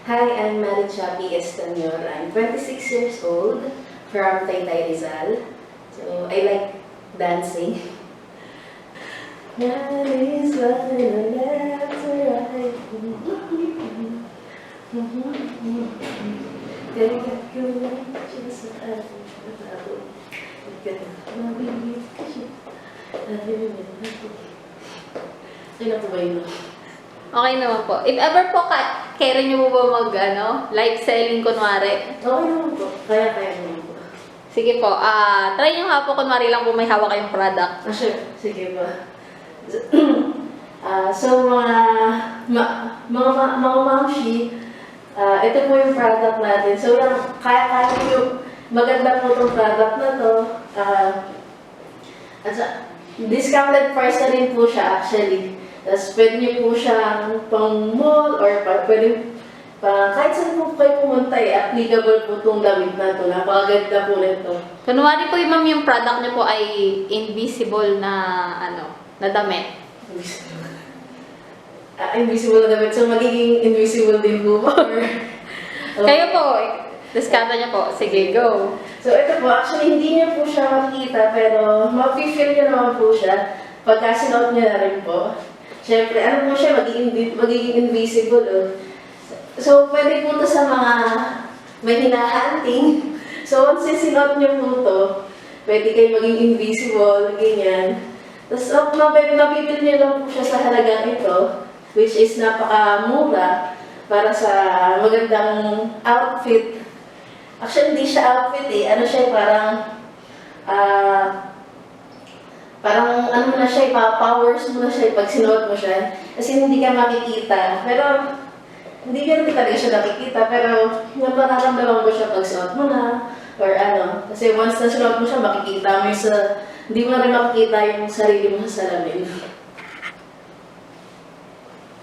Hi, I'm Maricha P. Estanior. I'm 26 years old from Taytay Rizal. So, I like dancing. That is what I left to right. Kaya ko lang siya sa akin. Mabibig ka siya. Sino po ba yun? Okay naman po. If ever po, kaya nyo po ba live selling kunwari? Okay naman po. Kaya naman po. Sige po, try nyo nga po kunwari lang po may hawak kayong product. Sure. Sige po. So, mga mamshi, ito po yung product natin. So, kaya po yung maganda po itong product na to. Discounted price na rin po siya actually. Tapos pwede niyo po siyang pang mall or pwede kahit saan po kayo pumunta applicable po itong damit na ito. Napakaganda po nito. Kunwari po yung product nyo po ay invisible na na damit. Invisible na damit. So, magiging invisible din po ba? Kayo po, discount nyo po. Sige, go. So, ito po, actually, hindi niyo po siya makikita, pero ma-feel niyo naman po siya pagka sinuot niyo na rin po. Siyempre, ano po siya, magiging invisible. Oh. So, pwede po ito sa mga may hinahunting. So, once sinuot niyo po ito, pwede kayo maging invisible, ganyan. Tapos, mabibili niyo lang po siya sa halagang ito, which is napakamura para sa magandang outfit. Actually, hindi siya outfit Ano siya, parang ano mo na siya, powers mo na siya pag sinuot mo siya. Kasi hindi ka makikita. Pero, hindi ka talaga siya nakikita. Pero, nararamdaman mo siya pag sinuot mo na. Or ano. Kasi once na sinuot mo siya, makikita mo yung hindi mo rin makikita yung sarili mo sa salamin.